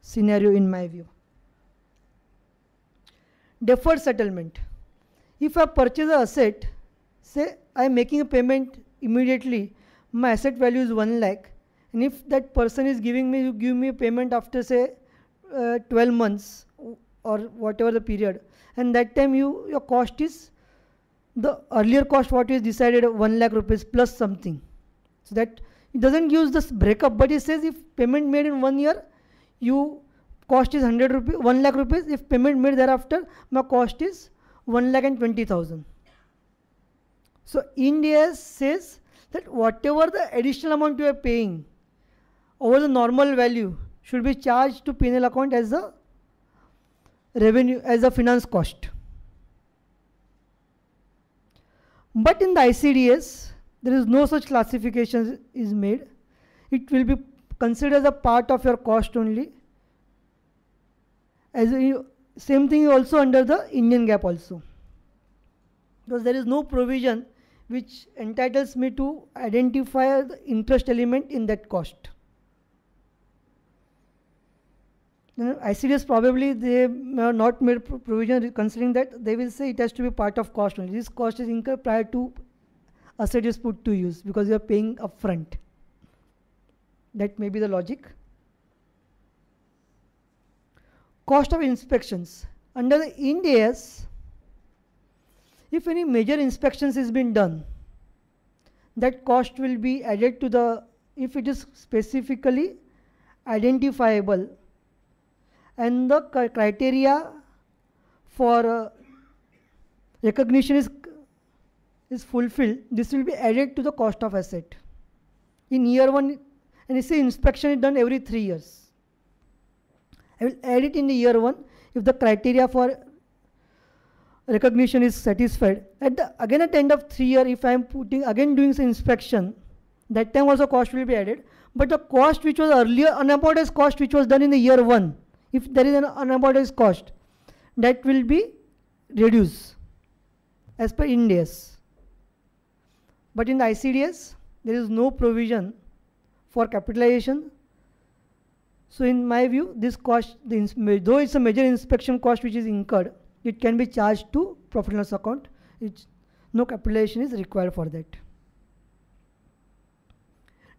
scenario in my view. Deferred settlement. If I purchase an asset, say I am making a payment immediately, my asset value is 1 lakh, and if that person is give me a payment after say 12 months or whatever the period, and that time your cost is the earlier cost what is decided 1 lakh rupees plus something. So that it doesn't use this breakup, but it says if payment made in 1 year, you cost is 1 lakh rupees. If payment made thereafter, my cost is 1,20,000. So Ind AS says that whatever the additional amount you are paying over the normal value should be charged to P&L account as a revenue, as a finance cost. But in the ICDS, there is no such classification is made. It will be considered as a part of your cost only. Same thing also under the Indian GAAP also. Because there is no provision which entitles me to identify the interest element in that cost. ICDS probably they have not made provision considering that they will say it has to be part of cost only. This cost is incurred prior to asset is put to use because you are paying upfront. That may be the logic. Cost of inspections. Under the Ind AS, if any major inspections has been done, that cost will be added to the, if it is specifically identifiable and the criteria for recognition is fulfilled, this will be added to the cost of asset in year 1. And you see inspection is done every 3 years. I will add it in the year 1 if the criteria for recognition is satisfied. Again at the end of 3 years, if I am doing some inspection, that time also cost will be added. But the cost which was earlier, unamortized cost which was done in the year 1, if there is an unamortized cost, that will be reduced as per Ind AS. But in the ICDS, there is no provision for capitalization. So in my view, this cost, though it's a major inspection cost which is incurred, it can be charged to profit and loss account. No capitalization is required for that.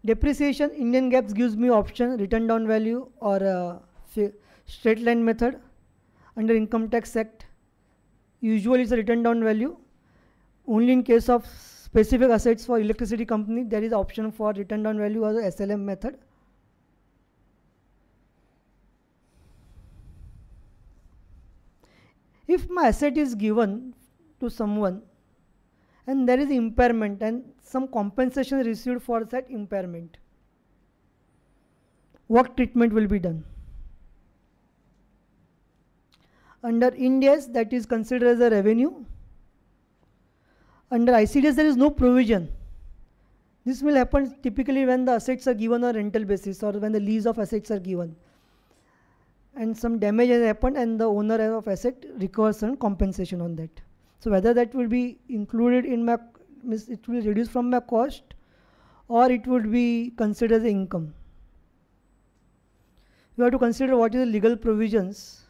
Depreciation, Indian GAAP gives me option written down value or straight line method. Under Income Tax Act, usually it's a written down value. Only in case of specific assets for electricity company, there is option for written down value or the SLM method. If my asset is given to someone and there is impairment and some compensation received for that impairment, what treatment will be done? Under Ind AS, that is considered as a revenue. Under ICDS, there is no provision. This will happen typically when the assets are given on rental basis or when the lease of assets are given. And some damage has happened and the owner of asset recovers some compensation on that. So whether that will be included in my, it will be reduced from my cost or it would be considered as income. You have to consider what is the legal provisions.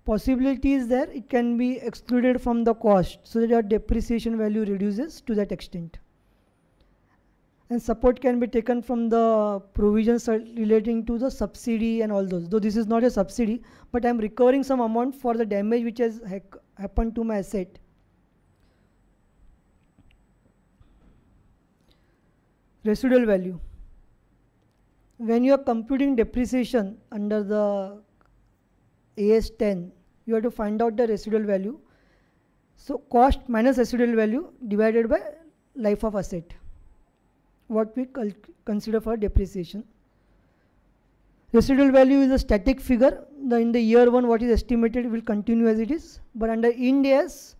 Possibility is there, it can be excluded from the cost so that your depreciation value reduces to that extent. And support can be taken from the provisions relating to the subsidy and all those. Though this is not a subsidy, but I am recovering some amount for the damage which has happened to my asset. Residual value. When you are computing depreciation under the AS 10, you have to find out the residual value. So cost minus residual value divided by life of asset, what we consider for depreciation. Residual value is a static figure. In the year 1 what is estimated will continue as it is. But under Ind AS,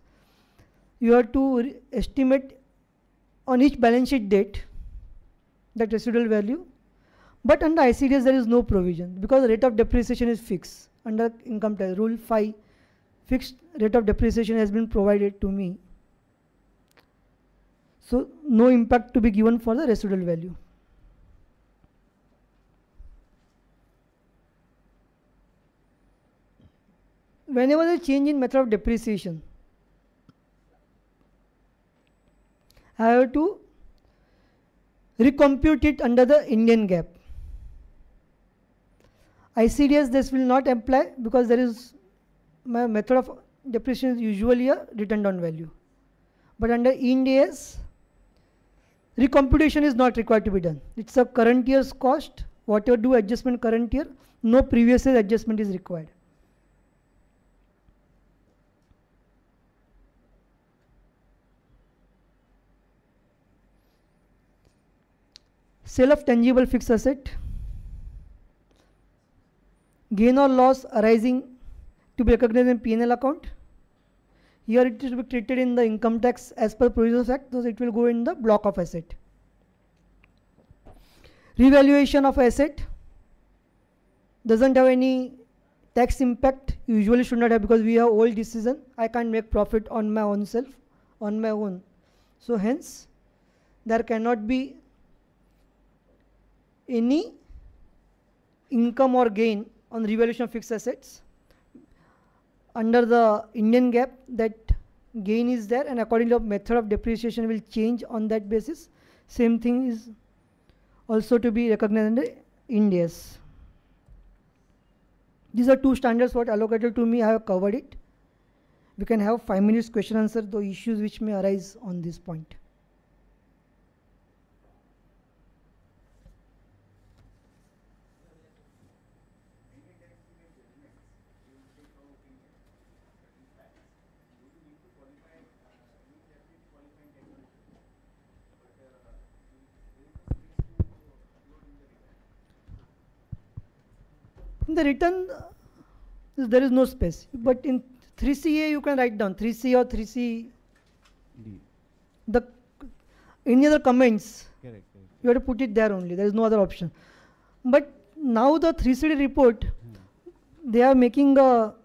you have to estimate on each balance sheet date that residual value. But under ICDS there is no provision because the rate of depreciation is fixed. Under Income Tax Rule 5, fixed rate of depreciation has been provided to me. So no impact to be given for the residual value. Whenever there is change in method of depreciation, I have to recompute it under the Indian GAAP. ICDS this will not apply because there is my method of depreciation is usually a written down value. But under Ind AS, recomputation is not required to be done. It's a current year's cost. Whatever do adjustment current year, no previous year adjustment is required. Sale of tangible fixed asset. Gain or loss arising to be recognized in P&L account. Here it will be treated in the income tax as per Provisions Act, so it will go in the block of asset. Revaluation of asset doesn't have any tax impact, usually should not have because we have old decision. I can't make profit on my own self, on my own. So hence there cannot be any income or gain on revaluation of fixed assets. Under the Indian GAAP, that gain is there and according to the method of depreciation will change on that basis. Same thing is also to be recognized under Ind AS. These are two standards what allocated to me. I have covered it. We can have 5 minutes question answer the issues which may arise on this point. In the written, there is no space, but in 3CA you can write down 3C or 3C. The any other comments, Correct. you have to put it there only. There is no other option. But now the 3CD report, they are making a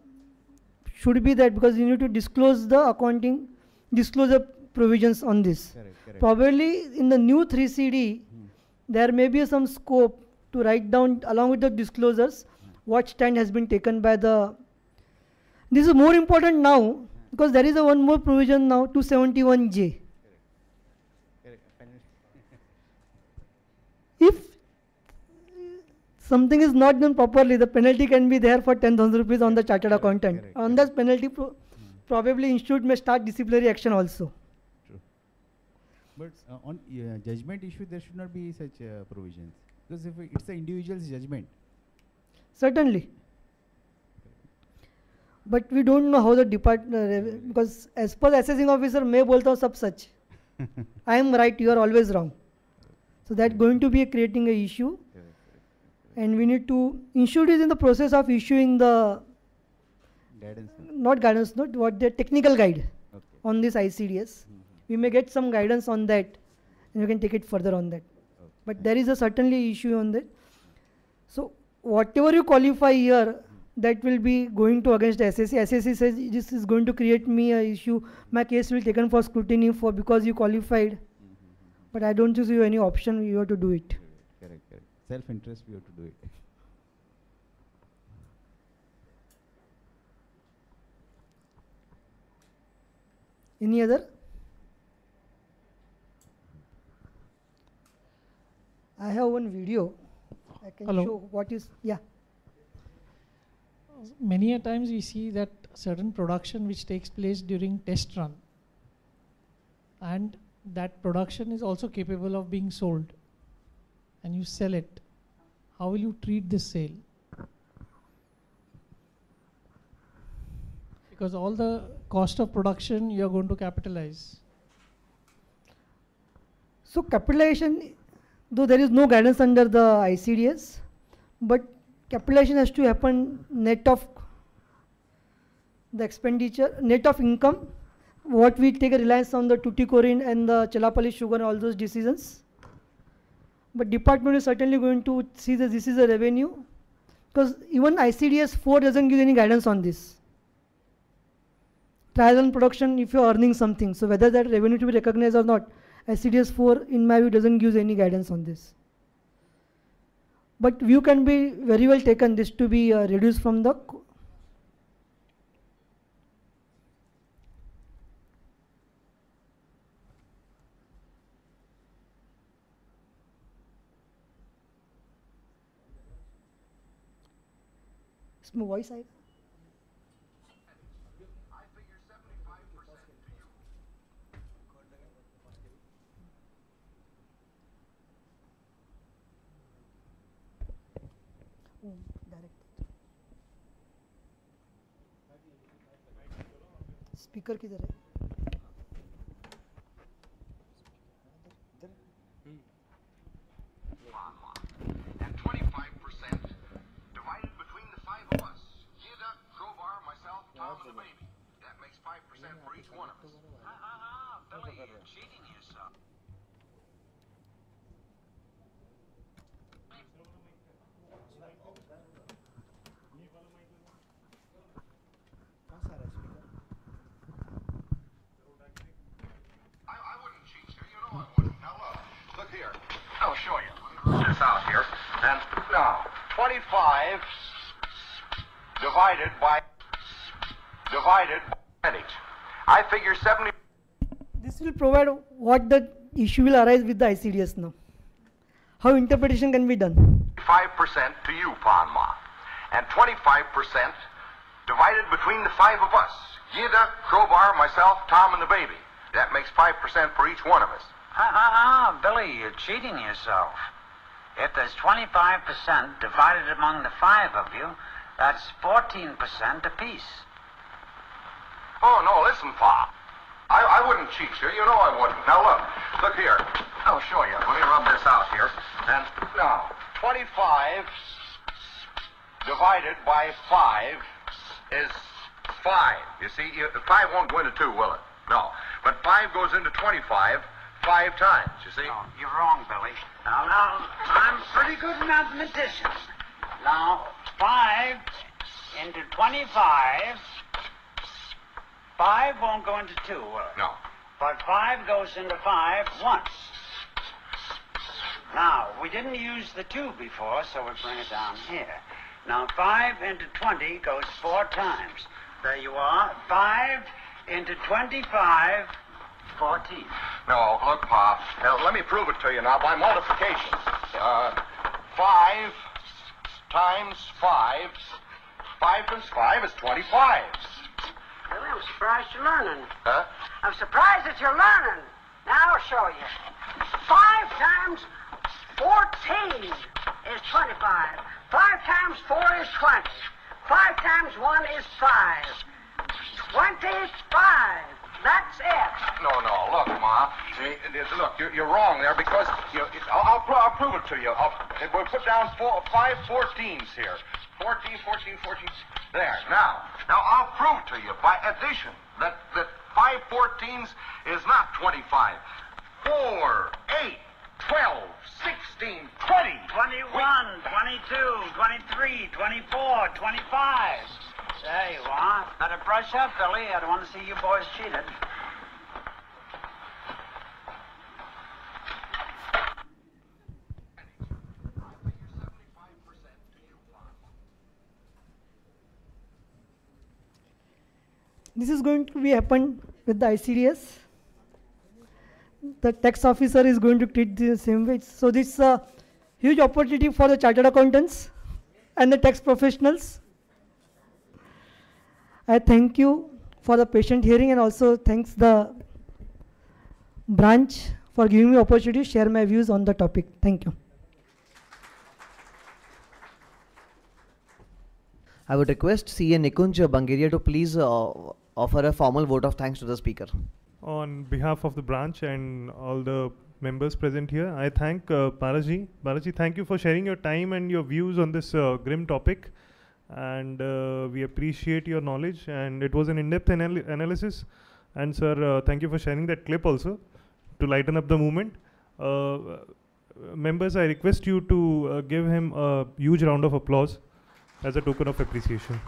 should be that because you need to disclose the accounting disclosure provisions on this. Correct. Probably in the new 3CD, there may be some scope to write down along with the disclosures what stand has been taken by the. This is more important now because there is a one more provision now 271J. Correct. If something is not done properly, the penalty can be there for 10,000 rupees on the chartered accountant. correct, On that penalty, probably institute may start disciplinary action also. True. But on judgment issue, there should not be such provisions because if it's the individual's judgment. Certainly. But we don't know how the department, because as per the assessing officer, मैं बोलता हूँ सब सच. I am right, you are always wrong. So that going to be creating a issue. And we need to, institute is in the process of issuing the, Guidance. not guidance, not what the technical guide Okay. on this ICDS. We may get some guidance on that and we can take it further on that. Okay. But there is a certainly issue on that. So whatever you qualify here, that will be going to against the SSC. SSC says this is going to create me a issue. My case will be taken for scrutiny for because you qualified. But I don't see any option. You have to do it. Correct. Self-interest, we have to do it. Any other? I have one video. I can Hello. show what is, yeah. Many a times we see that certain production which takes place during test run, and that production is also capable of being sold, and you sell it. How will you treat this sale? Because all the cost of production you are going to capitalize. So capitalization, though there is no guidance under the ICDS, but capitalization has to happen net of the expenditure, net of income, what we take a reliance on the Tuticorin and the Chelapalli sugar and all those decisions. But department is certainly going to see that this is a revenue, because even ICDS 4 doesn't give any guidance on this. Trial and production, if you are earning something, so whether that revenue to be recognized or not, ICDS 4 in my view doesn't give any guidance on this. But view can be very well taken this to be reduced from the इसमें voice आएगा. Speaker किधर है? And 25% divided between the 5 of us. Gida, Crowbar, myself, Tom, and the baby. That makes 5% for each one of us. Billy, you're cheating yourself. I wouldn't cheat you. You know I wouldn't. Now look here. I'll show you. This out here. And now, 25 divided by percentage. I figure 70. This will provide what the issue will arise with the ICDS now. How interpretation can be done. 5% to you, Panma. and 25% divided between the 5 of us. Yida, Crowbar, myself, Tom, and the baby. That makes 5% for each one of us. Billy, you're cheating yourself. If there's 25% divided among the 5 of you, that's 14% apiece. Oh, no, listen, Pa. I wouldn't cheat you. You know I wouldn't. Now, look here. I'll show you. Let me rub this out here. And now, 25 divided by 5 is 5. You see, 5 won't go into 2, will it? No. But 5 goes into 25 5 times, you see? No, you're wrong, Billy. Now, I'm pretty good mathematician. Now, 5 into 25, 5 won't go into 2, will it? No. But 5 goes into 5 once. Now, we didn't use the 2 before, so we bring it down here. Now, 5 into 20 goes 4 times. There you are. 5 into 25, 14. No, look, Pa. Let me prove it to you now by multiplication. 5 times 5. 5 times 5 is 25. Really, I'm surprised you're learning. Huh? I'm surprised that you're learning. Now I'll show you. 5 times 14 is 25. 5 times 4 is 20. 5 times 1 is 5. 25. That's it. No, look, Ma. Look, you're wrong there because I'll prove it to you. We'll put down 5 14s here. 14, 14, 14. There. Now I'll prove to you by addition that 5 14s is not 25. 4, 8, 12, 16, 20. 21, 22, 23, 24, 25. There you are. Better brush up, Billy. I don't want to see you boys cheated. This is going to be happen with the ICDS. The tax officer is going to treat the same way. So this is a huge opportunity for the chartered accountants and the tax professionals. I thank you for the patient hearing and also thanks the branch for giving me opportunity to share my views on the topic. Thank you. I would request CA Nikunj Bangeria to please offer a formal vote of thanks to the speaker. On behalf of the branch and all the members present here, I thank Balaji. Balaji, thank you for sharing your time and your views on this grim topic. And we appreciate your knowledge, and it was an in-depth analysis. And sir, thank you for sharing that clip also to lighten up the movement. Members, I request you to give him a huge round of applause as a token of appreciation.